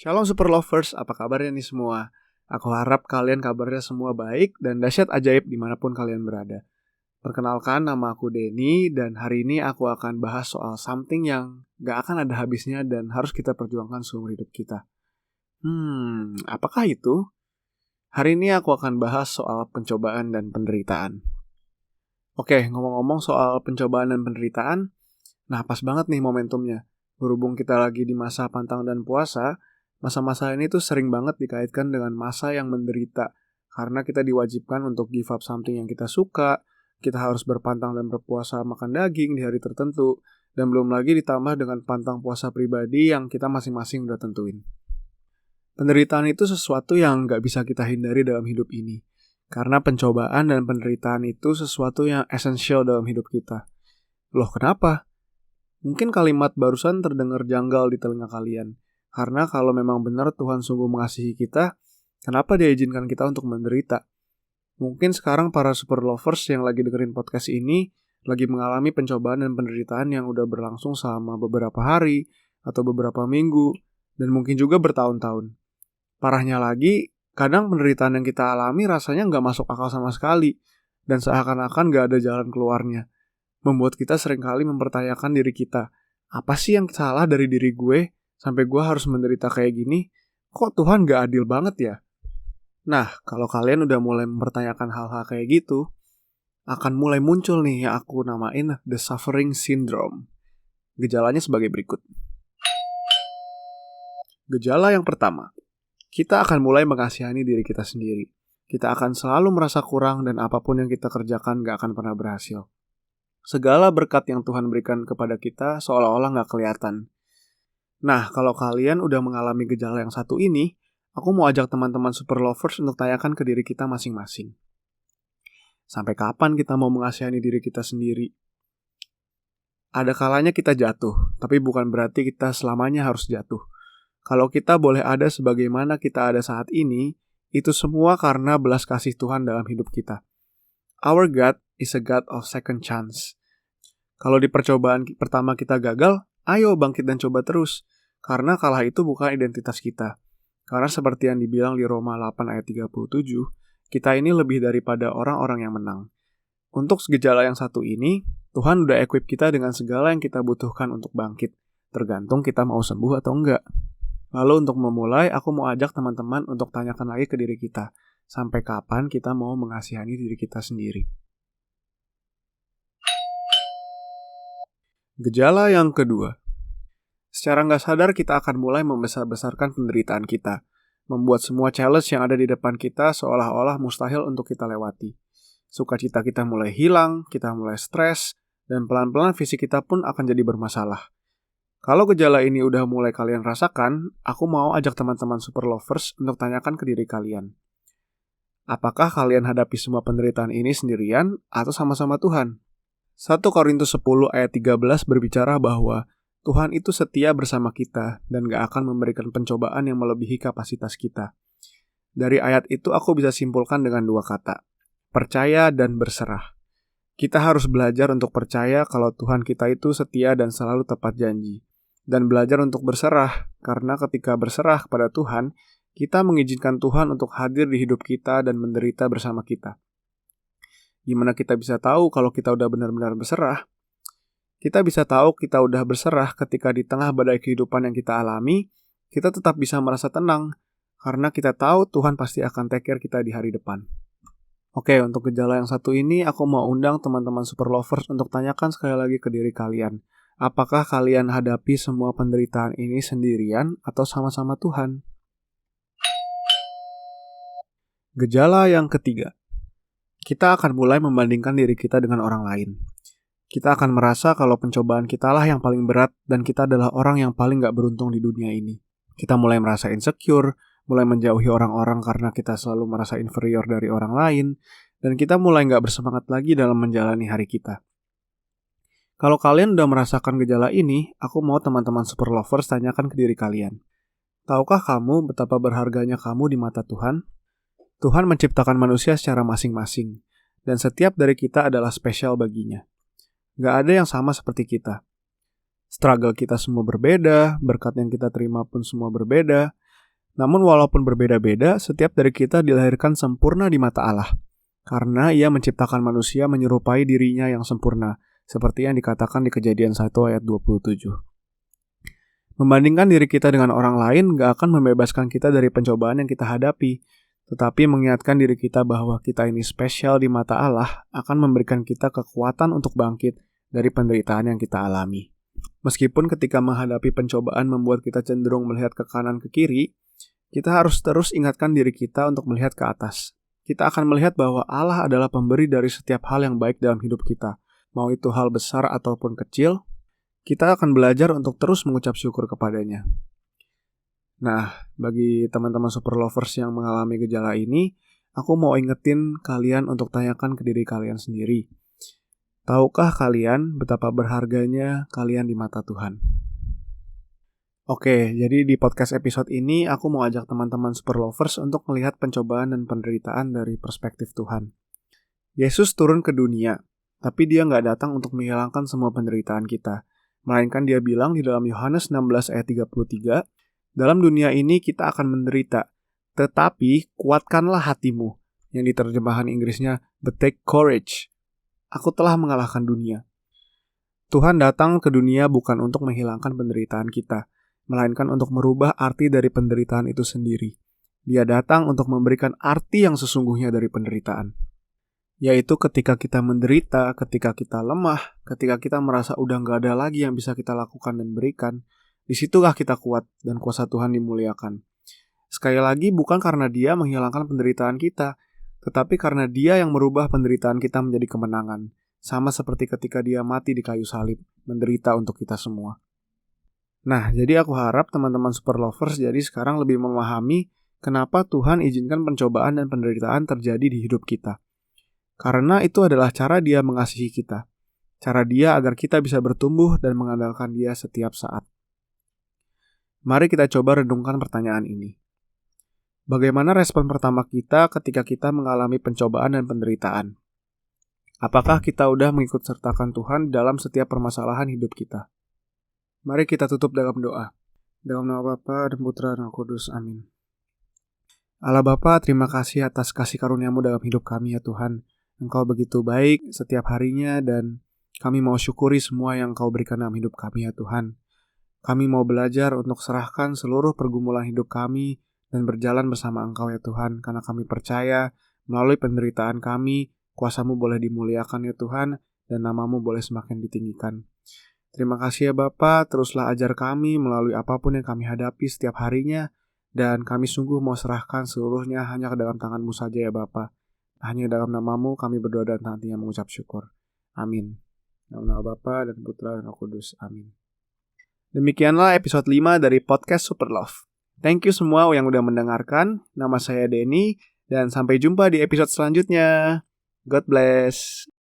Shalom Super Lovers, apa kabarnya nih semua? Aku harap kalian kabarnya semua baik dan dahsyat ajaib dimanapun kalian berada. Perkenalkan, nama aku Denny dan hari ini aku akan bahas soal something yang gak akan ada habisnya dan harus kita perjuangkan seumur hidup kita. Apakah itu? Hari ini aku akan bahas soal pencobaan dan penderitaan. Oke, ngomong-ngomong soal pencobaan dan penderitaan, nah pas banget nih momentumnya. Berhubung kita lagi di masa pantang dan puasa, masa-masa ini tuh sering banget dikaitkan dengan masa yang menderita. Karena kita diwajibkan untuk give up something yang kita suka, kita harus berpantang dan berpuasa makan daging di hari tertentu, dan belum lagi ditambah dengan pantang puasa pribadi yang kita masing-masing udah tentuin. Penderitaan itu sesuatu yang gak bisa kita hindari dalam hidup ini. Karena pencobaan dan penderitaan itu sesuatu yang esensial dalam hidup kita. Loh kenapa? Mungkin kalimat barusan terdengar janggal di telinga kalian. Karena kalau memang benar Tuhan sungguh mengasihi kita, kenapa Dia izinkan kita untuk menderita? Mungkin sekarang para super lovers yang lagi dengerin podcast ini lagi mengalami pencobaan dan penderitaan yang udah berlangsung selama beberapa hari atau beberapa minggu dan mungkin juga bertahun-tahun. Parahnya lagi, kadang penderitaan yang kita alami rasanya nggak masuk akal sama sekali dan seakan-akan nggak ada jalan keluarnya. Membuat kita seringkali mempertanyakan diri kita, apa sih yang salah dari diri gue sampai gue harus menderita kayak gini? Kok Tuhan gak adil banget ya? Nah, kalau kalian udah mulai mempertanyakan hal-hal kayak gitu, akan mulai muncul nih yang aku namain the suffering syndrome. Gejalanya sebagai berikut. Gejala yang pertama, kita akan mulai mengasihani diri kita sendiri. Kita akan selalu merasa kurang dan apapun yang kita kerjakan gak akan pernah berhasil. Segala berkat yang Tuhan berikan kepada kita seolah-olah gak kelihatan. Nah, kalau kalian udah mengalami gejala yang satu ini, aku mau ajak teman-teman super lovers untuk tanyakan ke diri kita masing-masing. Sampai kapan kita mau mengasihani diri kita sendiri? Ada kalanya kita jatuh, tapi bukan berarti kita selamanya harus jatuh. Kalau kita boleh ada sebagaimana kita ada saat ini, itu semua karena belas kasih Tuhan dalam hidup kita. Our God is a God of second chance. Kalau di percobaan pertama kita gagal, ayo bangkit dan coba terus. Karena kalah itu bukan identitas kita. Karena seperti yang dibilang di Roma 8 ayat 37, kita ini lebih daripada orang-orang yang menang. Untuk gejala yang satu ini, Tuhan udah equip kita dengan segala yang kita butuhkan untuk bangkit. Tergantung kita mau sembuh atau enggak. Lalu untuk memulai, aku mau ajak teman-teman untuk tanyakan lagi ke diri kita. Sampai kapan kita mau mengasihani diri kita sendiri? Gejala yang kedua. Secara nggak sadar kita akan mulai membesar-besarkan penderitaan kita. Membuat semua challenge yang ada di depan kita seolah-olah mustahil untuk kita lewati. Sukacita kita mulai hilang, kita mulai stres, dan pelan-pelan fisik kita pun akan jadi bermasalah. Kalau gejala ini udah mulai kalian rasakan, aku mau ajak teman-teman super lovers untuk tanyakan ke diri kalian. Apakah kalian hadapi semua penderitaan ini sendirian atau sama-sama Tuhan? 1 Korintus 10 ayat 13 berbicara bahwa Tuhan itu setia bersama kita dan gak akan memberikan pencobaan yang melebihi kapasitas kita. Dari ayat itu aku bisa simpulkan dengan dua kata, percaya dan berserah. Kita harus belajar untuk percaya kalau Tuhan kita itu setia dan selalu tepat janji. Dan belajar untuk berserah, karena ketika berserah kepada Tuhan, kita mengizinkan Tuhan untuk hadir di hidup kita dan menderita bersama kita. Gimana kita bisa tahu kalau kita udah benar-benar berserah? Kita bisa tahu kita udah berserah ketika di tengah badai kehidupan yang kita alami, kita tetap bisa merasa tenang, karena kita tahu Tuhan pasti akan take care kita di hari depan. Oke, untuk gejala yang satu ini, aku mau undang teman-teman super lovers untuk tanyakan sekali lagi ke diri kalian. Apakah kalian hadapi semua penderitaan ini sendirian atau sama-sama Tuhan? Gejala yang ketiga. Kita akan mulai membandingkan diri kita dengan orang lain. Kita akan merasa kalau pencobaan kita lah yang paling berat dan kita adalah orang yang paling gak beruntung di dunia ini. Kita mulai merasa insecure, mulai menjauhi orang-orang karena kita selalu merasa inferior dari orang lain, dan kita mulai gak bersemangat lagi dalam menjalani hari kita. Kalau kalian udah merasakan gejala ini, aku mau teman-teman super lovers tanyakan ke diri kalian. Tahukah kamu betapa berharganya kamu di mata Tuhan? Tuhan menciptakan manusia secara masing-masing, dan setiap dari kita adalah spesial baginya. Gak ada yang sama seperti kita. Struggle kita semua berbeda, berkat yang kita terima pun semua berbeda, Namun walaupun berbeda-beda, setiap dari kita dilahirkan sempurna di mata Allah. Karena Ia menciptakan manusia menyerupai dirinya yang sempurna, seperti yang dikatakan di Kejadian 1 ayat 27. Membandingkan diri kita dengan orang lain gak akan membebaskan kita dari pencobaan yang kita hadapi, tetapi mengingatkan diri kita bahwa kita ini spesial di mata Allah akan memberikan kita kekuatan untuk bangkit dari penderitaan yang kita alami. Meskipun ketika menghadapi pencobaan membuat kita cenderung melihat ke kanan ke kiri, kita harus terus ingatkan diri kita untuk melihat ke atas. Kita akan melihat bahwa Allah adalah pemberi dari setiap hal yang baik dalam hidup kita. Mau itu hal besar ataupun kecil, kita akan belajar untuk terus mengucap syukur kepadanya. Nah, bagi teman-teman super lovers yang mengalami gejala ini, aku mau ingetin kalian untuk tanyakan ke diri kalian sendiri. Tahukah kalian betapa berharganya kalian di mata Tuhan? Oke, jadi di podcast episode ini aku mau ajak teman-teman super lovers untuk melihat pencobaan dan penderitaan dari perspektif Tuhan. Yesus turun ke dunia, tapi Dia nggak datang untuk menghilangkan semua penderitaan kita. Melainkan Dia bilang di dalam Yohanes 16 ayat 33, dalam dunia ini kita akan menderita, tetapi kuatkanlah hatimu. Yang diterjemahan Inggrisnya, but take courage. Aku telah mengalahkan dunia. Tuhan datang ke dunia bukan untuk menghilangkan penderitaan kita, melainkan untuk merubah arti dari penderitaan itu sendiri. Dia datang untuk memberikan arti yang sesungguhnya dari penderitaan. Yaitu ketika kita menderita, ketika kita lemah, ketika kita merasa udah gak ada lagi yang bisa kita lakukan dan berikan, disitulah kita kuat dan kuasa Tuhan dimuliakan. Sekali lagi bukan karena Dia menghilangkan penderitaan kita, tetapi karena Dia yang merubah penderitaan kita menjadi kemenangan. Sama seperti ketika Dia mati di kayu salib, menderita untuk kita semua. Nah, jadi aku harap teman-teman super lovers jadi sekarang lebih memahami kenapa Tuhan izinkan pencobaan dan penderitaan terjadi di hidup kita. Karena itu adalah cara Dia mengasihi kita. Cara Dia agar kita bisa bertumbuh dan mengandalkan Dia setiap saat. Mari kita coba renungkan pertanyaan ini. Bagaimana respon pertama kita ketika kita mengalami pencobaan dan penderitaan? Apakah kita udah mengikut sertakan Tuhan dalam setiap permasalahan hidup kita? Mari kita tutup dalam doa. Dalam nama Bapa dan Putra dan Roh Kudus. Amin. Allah Bapa, terima kasih atas kasih karunia-Mu dalam hidup kami ya Tuhan. Engkau begitu baik setiap harinya dan kami mau syukuri semua yang Engkau berikan dalam hidup kami ya Tuhan. Kami mau belajar untuk serahkan seluruh pergumulan hidup kami dan berjalan bersama Engkau ya Tuhan. Karena kami percaya melalui penderitaan kami, kuasa-Mu boleh dimuliakan ya Tuhan dan nama-Mu boleh semakin ditinggikan. Terima kasih ya Bapa, teruslah ajar kami melalui apapun yang kami hadapi setiap harinya dan kami sungguh mau serahkan seluruhnya hanya ke dalam tangan-Mu saja ya Bapa. Hanya dalam nama-Mu kami berdoa dan nantinya mengucap syukur. Amin. Dalam nama Bapa dan Putra dan Roh Kudus. Amin. Demikianlah episode 5 dari podcast Super Love. Thank you semua yang udah mendengarkan. Nama saya Denny dan sampai jumpa di episode selanjutnya. God bless.